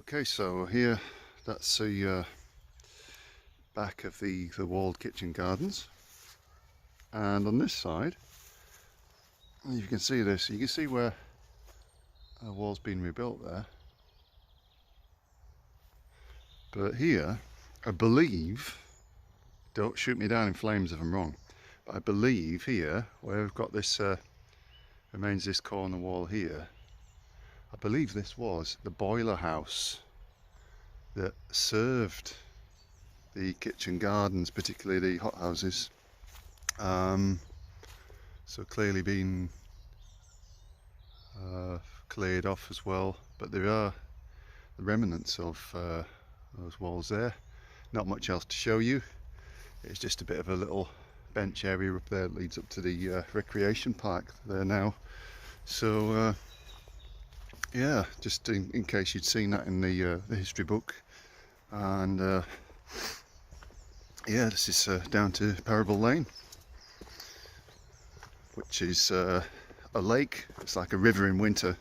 Okay, so here, that's the back of the walled kitchen gardens, and on this side, you can see this. You can see where a wall's been rebuilt there. But here, I believe, don't shoot me down in flames if I'm wrong, but I believe here, where we've got this, remains this corner wall here, I believe this was the boiler house that served the kitchen gardens, particularly the hothouses. So clearly been cleared off as well, but there are the remnants of those walls there. Not much else to show you. It's just a bit of a little bench area up there that leads up to the recreation park there now. So yeah, just in case you'd seen that in the history book. And yeah, this is down to Parable Lane, which is a lake. It's like a river in winter,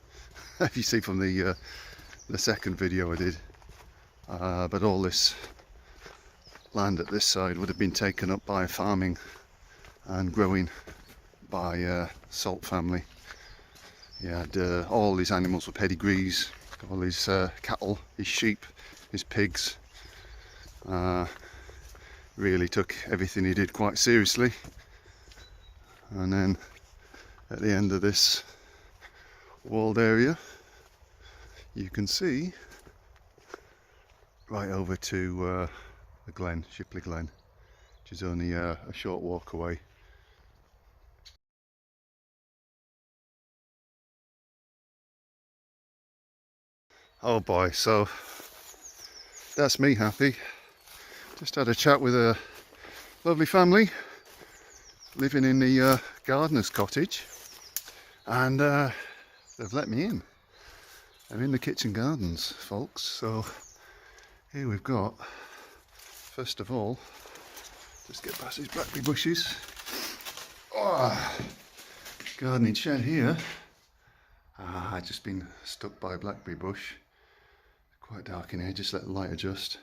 if you see from the second video I did. But all this land at this side would have been taken up by farming and growing by Salt family. He had all these animals with pedigrees, all his cattle, his sheep, his pigs. Really took everything he did quite seriously. And then at the end of this walled area, you can see right over to the Glen, Shipley Glen, which is only a short walk away. Oh boy, so that's me happy. Just had a chat with a lovely family living in the gardener's cottage, and they've let me in. I'm in the kitchen gardens, folks. So here we've got, first of all, just get past these blackberry bushes. Oh, gardening shed here. I've just been stuck by a blackberry bush. Quite dark in here, just let the light adjust.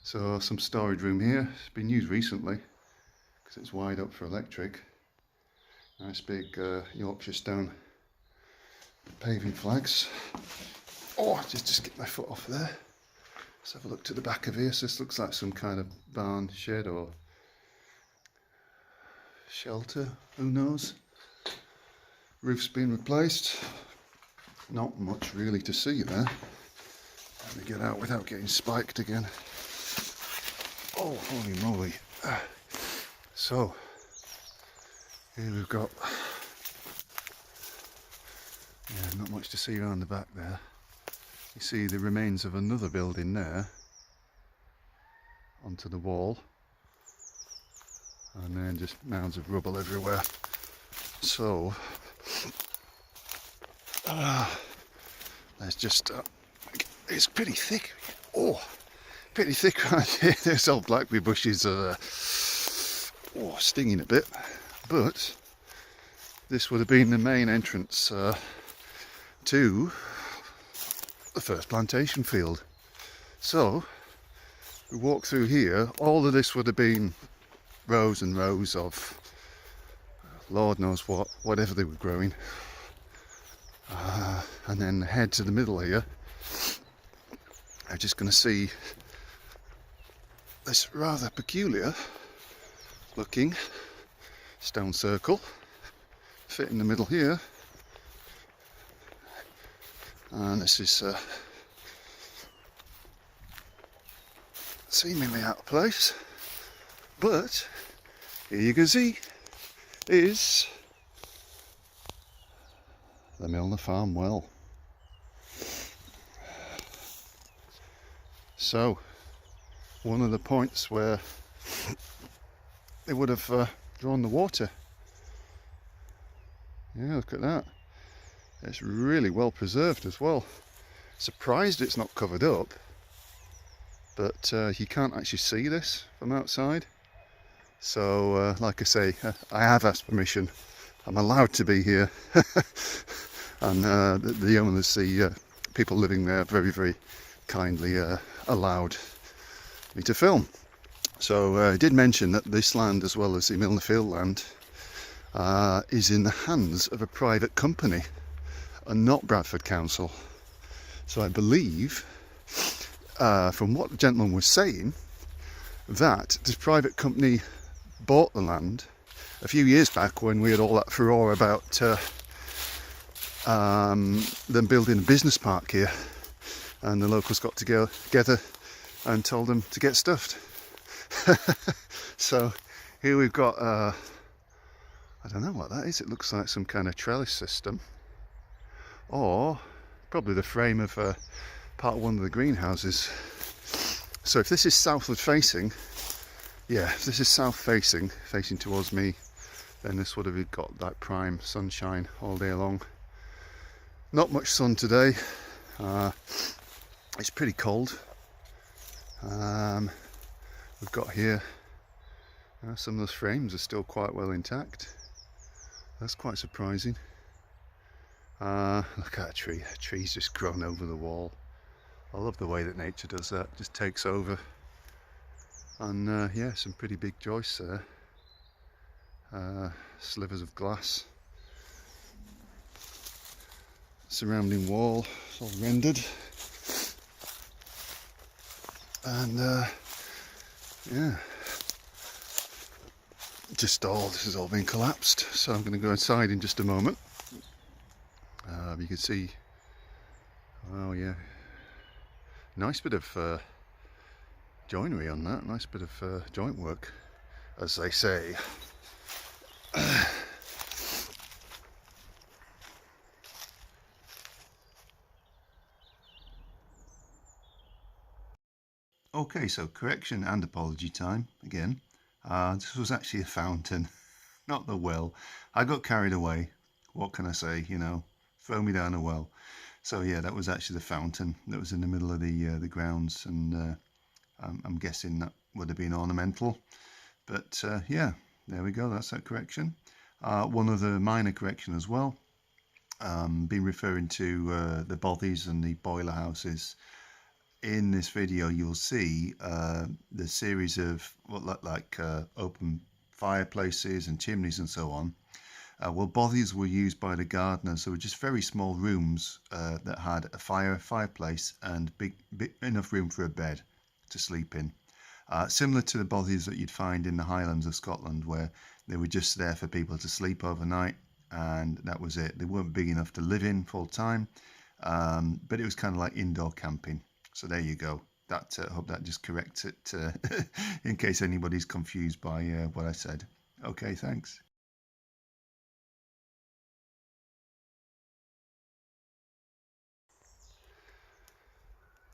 So some storage room here. It's been used recently because it's wide up for electric. Nice big Yorkshire stone paving flags. Oh, just get my foot off there. Let's have a look to the back of here. So this looks like some kind of barn shed or shelter, who knows. Roof's been replaced. Not much really to see there. Let me get out without getting spiked again. Oh, holy moly. So, here we've got, yeah, not much to see around the back there. You see the remains of another building there onto the wall, and then just mounds of rubble everywhere. So, let's just, it's pretty thick. Oh, pretty thick right here. There's old blackberry bushes stinging a bit, but this would have been the main entrance to the first plantation field. So we walk through here. All of this would have been rows and rows of Lord knows what, whatever they were growing, and then head to the middle here. I'm just going to see this rather peculiar looking stone circle fit in the middle here, and this is seemingly out of place, but here you can see is the Milner farm well. So one of the points where they would have drawn the water. Yeah, look at that. It's really well preserved as well. Surprised it's not covered up, but you can't actually see this from outside. So like I say, I have asked permission. I'm allowed to be here. And the owners, the people living there, very, very kindly allowed me to film. So I did mention that this land, as well as the Milner Field land, is in the hands of a private company and not Bradford Council. So I believe, from what the gentleman was saying, that this private company bought the land a few years back when we had all that furore about them building a business park here, and the locals got together and told them to get stuffed. So here we've got, I don't know what that is, it looks like some kind of trellis system, or probably the frame of part of one of the greenhouses. So if this is southward facing, yeah, if this is south facing towards me, then this would have got that prime sunshine all day long. Not much sun today, it's pretty cold. We've got here, some of those frames are still quite well intact. That's quite surprising. Look at that tree. That tree's just grown over the wall. I love the way that nature does that, just takes over. And yeah, some pretty big joists there. Slivers of glass. Surrounding wall, it's all rendered. And yeah, this has all been collapsed. So I'm going to go inside in just a moment. You can see, oh yeah, nice bit of joinery on that, nice bit of joint work, as they say. Okay, so correction and apology time again. This was actually a fountain, not the well. I got carried away. What can I say? You know, throw me down a well. So yeah, that was actually the fountain that was in the middle of the grounds, and I'm guessing that would have been ornamental. But yeah, there we go. That's that correction. One other minor correction as well. Been referring to the Bothies and the boiler houses. In this video, you'll see the series of what look like open fireplaces and chimneys and so on. Well, Bothies were used by the gardeners, so were just very small rooms that had a fireplace and big enough room for a bed to sleep in. Similar to the Bothies that you'd find in the Highlands of Scotland, where they were just there for people to sleep overnight, and that was it. They weren't big enough to live in full time, but it was kind of like indoor camping. So there you go. That hope that just corrects it in case anybody's confused by what I said. Okay, thanks.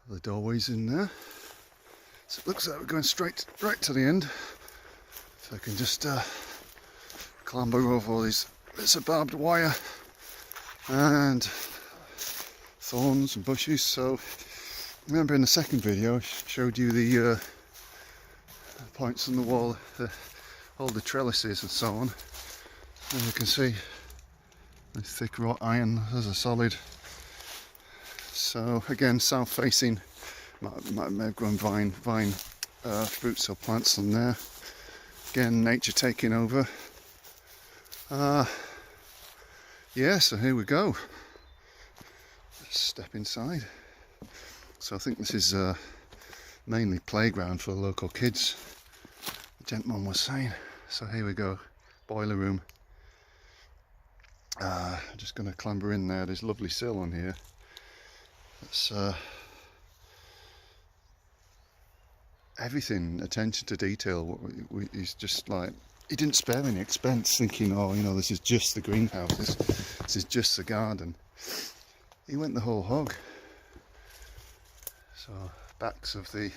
The doorway's in there. So it looks like we're going right to the end. So I can just clamber over all these bits of barbed wire and thorns and bushes. So remember in the second video I showed you the points on the wall, all the trellises and so on. And you can see the thick wrought iron as a solid. So again, south facing, might have grown vine fruits or plants on there. Again, nature taking over. Yeah, so here we go. Let's step inside. So I think this is mainly playground for the local kids, the gentleman was saying. So here we go, boiler room. Just going to clamber in there. There's a lovely sill on here. It's everything, attention to detail. He's just like, he didn't spare any expense thinking, oh, you know, this is just the greenhouses, this is just the garden. He went the whole hog. So backs of the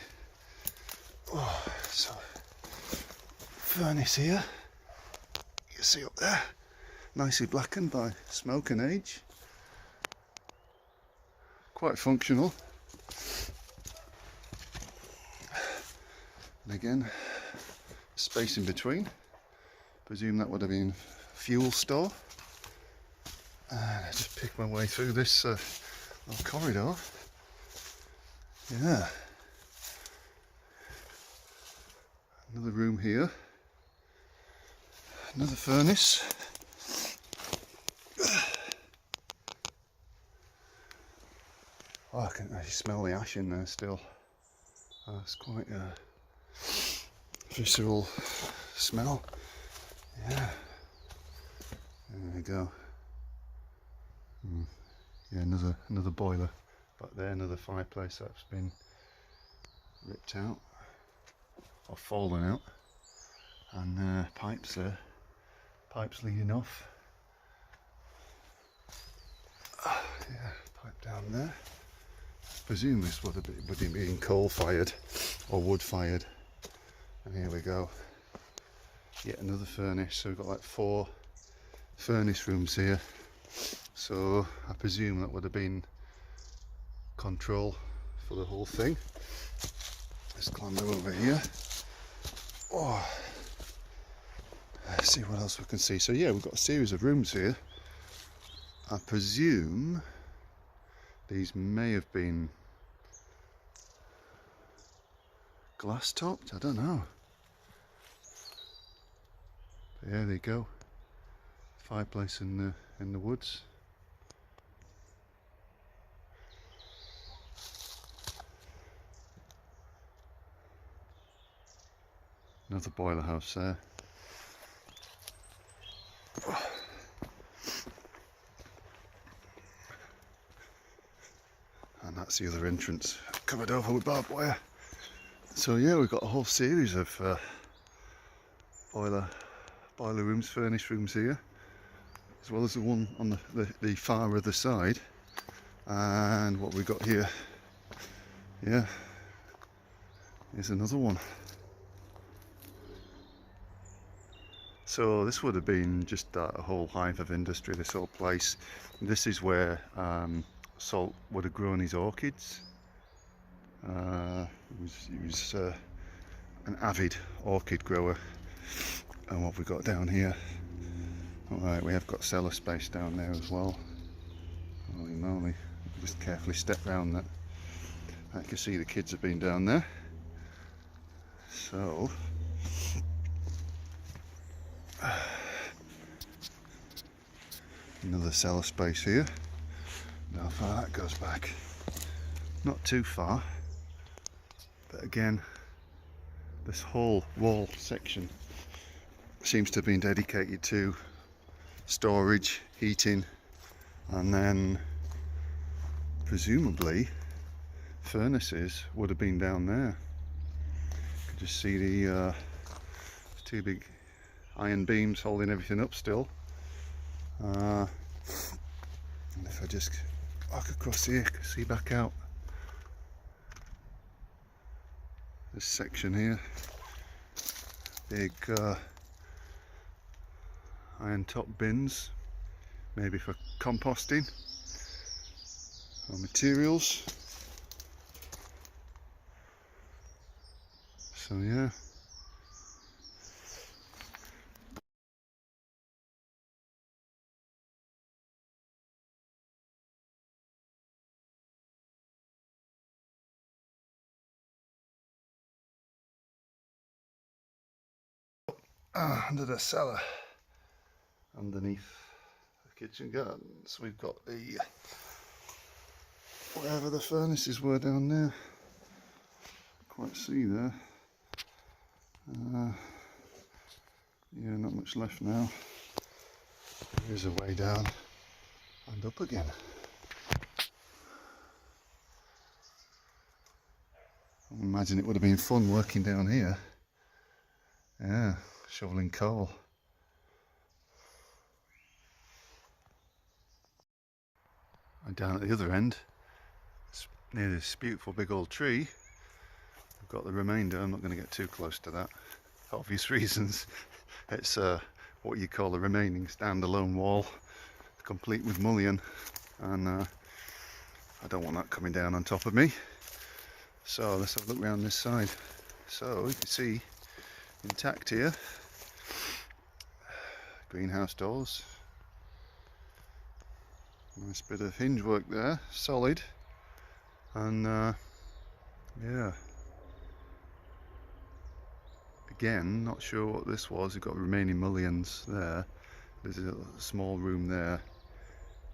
furnace here, you can see up there, nicely blackened by smoke and age. Quite functional. And again, space in between. Presume that would have been fuel store. And I just pick my way through this little corridor. Yeah. Another room here. Another furnace. Oh, I can actually smell the ash in there still. It's quite a visceral smell. Yeah. There we go. Yeah, another boiler back there, another fireplace that's been ripped out or fallen out, and pipes there, pipes leading off. Yeah, pipe down there. I presume this would have been coal fired or wood fired. And here we go. Yet another furnace. So we've got like 4 furnace rooms here. So I presume that would have been control for the whole thing. Let's clamber over here. Oh, let's see what else we can see. So yeah, we've got a series of rooms here. I presume these may have been glass topped. I don't know. But yeah, there you go. Fireplace in the woods. Another boiler house there. And that's the other entrance, covered over with barbed wire. So yeah, we've got a whole series of boiler rooms, furnace rooms here, as well as the one on the far other side. And what we've got here, yeah, is another one. So this would have been just a whole hive of industry, this whole place. This is where Salt would have grown his orchids. He was an avid orchid grower. And what we've got down here, alright, we have got cellar space down there as well. Holy moly, just carefully step round that. I can see the kids have been down there. So another cellar space here. How far that goes back? Not too far, but again, this whole wall section seems to have been dedicated to storage, heating, and then presumably furnaces would have been down there. You can just see the 2 big iron beams holding everything up still. And if I just walk across here, can see back out this section here, big iron top bins, maybe for composting or materials. So yeah. Under the cellar, underneath the kitchen gardens, we've got the wherever the furnaces were down there. Quite see there. Yeah, not much left now. There is a way down and up again. I imagine it would have been fun working down here. Yeah, shoveling coal. And down at the other end, near this beautiful big old tree, I've got the remainder. I'm not going to get too close to that, for obvious reasons. It's what you call a remaining standalone wall, complete with mullion, and I don't want that coming down on top of me. So let's have a look around this side. So you can see intact here, greenhouse doors, nice bit of hinge work there, solid, and Yeah. Again, not sure what this was. You've got remaining mullions there. There's a small room there.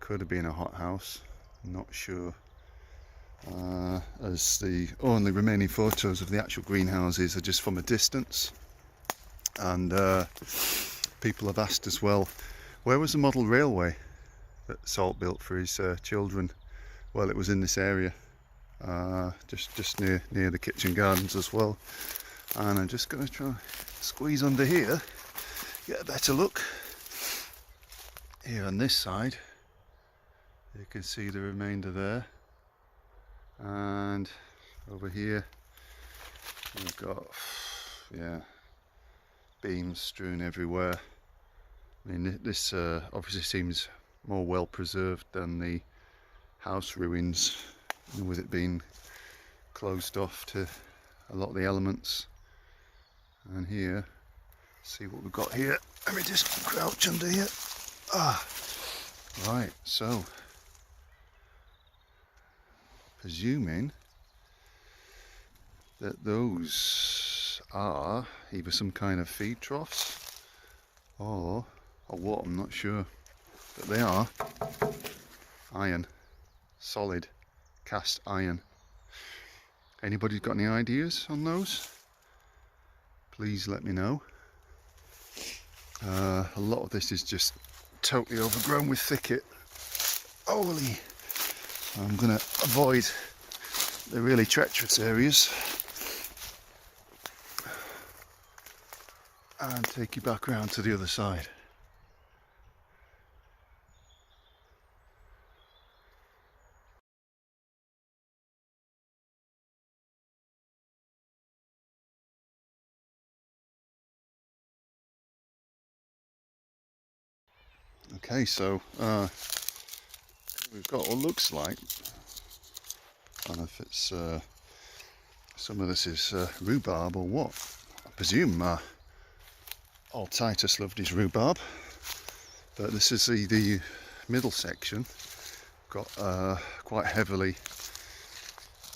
Could have been a hothouse. Not sure. As the only remaining photos of the actual greenhouses are just from a distance. And people have asked as well, where was the model railway that Salt built for his children? Well, it was in this area, just near the kitchen gardens as well. And I'm just going to try squeeze under here, get a better look. Here on this side, you can see the remainder there. And over here, we've got, yeah, beams strewn everywhere. I mean, this obviously seems more well preserved than the house ruins, with it being closed off to a lot of the elements. And here, see what we've got here. Let me just crouch under here. Right, so presuming that those are either some kind of feed troughs or what, I'm not sure, but they are iron, solid cast iron. Anybody got any ideas on those? Please let me know. A lot of this is just totally overgrown with thicket. Holy! I'm going to avoid the really treacherous areas and take you back around to the other side. Okay, so we've got what looks like, I don't know if it's some of this is rhubarb or what. I presume all Titus loved his rhubarb, but this is the middle section. Got quite heavily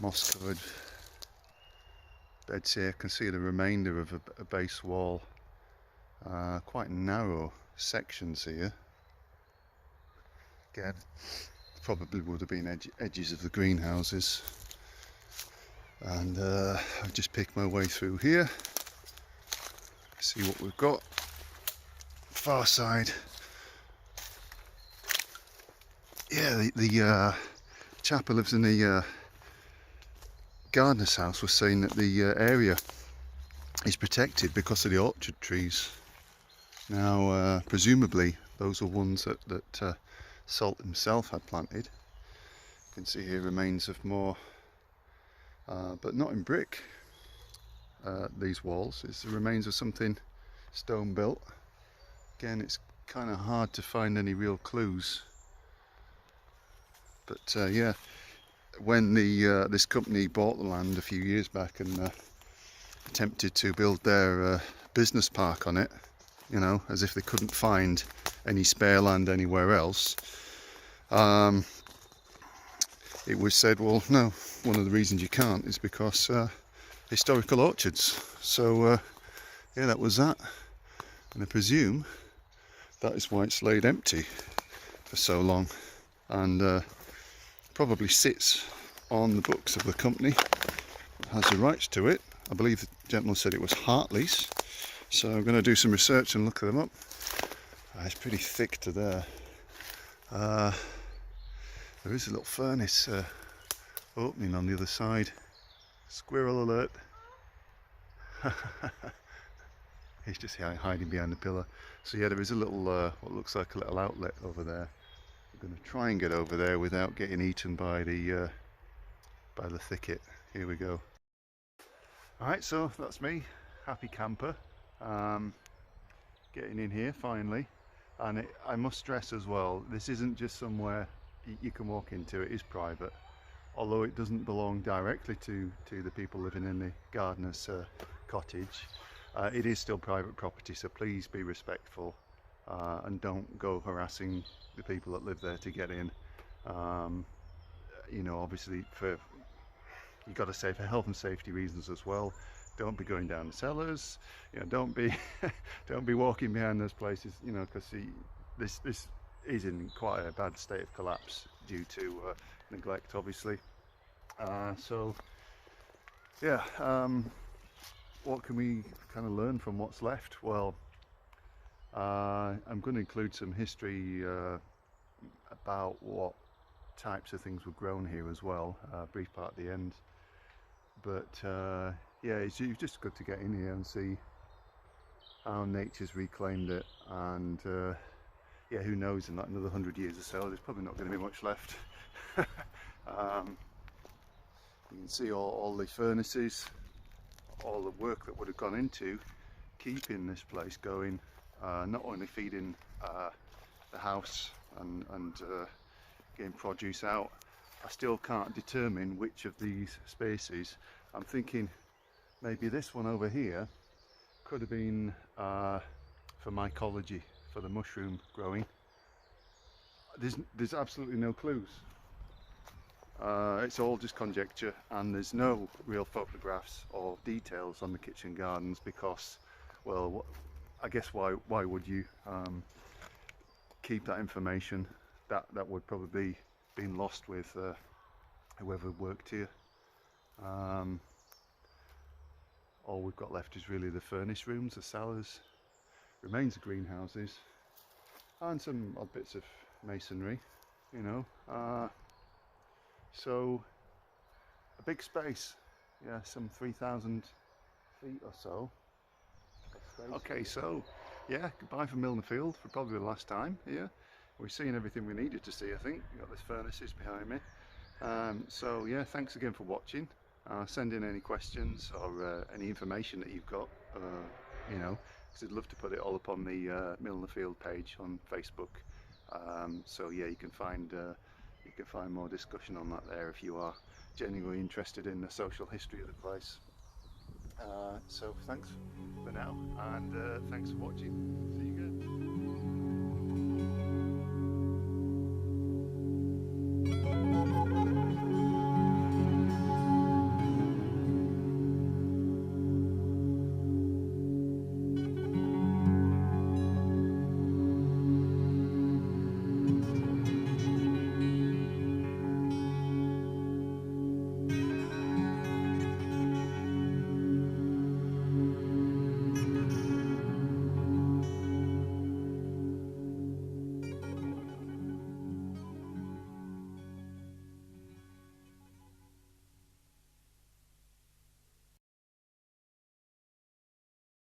moss covered beds here. Can see the remainder of a base wall, quite narrow sections here. Again, probably would have been edges of the greenhouses. And I've just picked my way through here, see what we've got. Far side, yeah, the chap who lives in the gardener's house was saying that the area is protected because of the orchard trees. Now presumably those are ones that Salt himself had planted. You can see here remains of more, but not in brick. These walls, it's the remains of something stone built. Again, it's kind of hard to find any real clues, but yeah, when this company bought the land a few years back and attempted to build their business park on it, you know, as if they couldn't find any spare land anywhere else, it was said, well, no, one of the reasons you can't is because historical orchards. So yeah, that was that, and I presume that is why it's laid empty for so long, and probably sits on the books of the company, has the rights to it. I believe the gentleman said it was Hartley's, so I'm going to do some research and look them up. It's pretty thick to there. There is a little furnace opening on the other side. Squirrel alert. He's just hiding behind the pillar. So yeah, there is a little, what looks like a little outlet over there. I'm going to try and get over there without getting eaten by the thicket. Here we go. Alright, so that's me, happy camper, getting in here finally. And I must stress as well, this isn't just somewhere you can walk into, it is private. Although it doesn't belong directly to the people living in the gardener's cottage, it is still private property, so please be respectful and don't go harassing the people that live there to get in. You know, obviously for you got to say for health and safety reasons as well, don't be going down the cellars, you know, don't be don't be walking behind those places, you know, because this is in quite a bad state of collapse due to neglect, obviously. So yeah, what can we kind of learn from what's left? Well, I'm going to include some history about what types of things were grown here as well, brief part at the end. But yeah, it's just good to get in here and see how nature's reclaimed it, and yeah, who knows, in like another 100 years or so there's probably not going to be much left. You can see all the furnaces, all the work that would have gone into keeping this place going, not only feeding the house and getting produce out. I still can't determine which of these spaces. I'm thinking maybe this one over here could have been for mycology, for the mushroom growing. There's absolutely no clues. It's all just conjecture, and there's no real photographs or details on the kitchen gardens because, well, I guess why would you keep that information? That would probably been lost with whoever worked here. All we've got left is really the furnace rooms, the cellars, remains of greenhouses, and some odd bits of masonry, you know. So a big space, yeah, some 3,000 feet or so. Okay, so yeah, goodbye from Milner Field for probably the last time here. We've seen everything we needed to see, I think. We've got this furnaces behind me. So yeah, thanks again for watching. Send in any questions or any information that you've got, you know, because I'd love to put it all up on the Milner Field page on Facebook. So yeah, you can find more discussion on that there if you are genuinely interested in the social history of the place. So thanks for now, and thanks for watching. See you.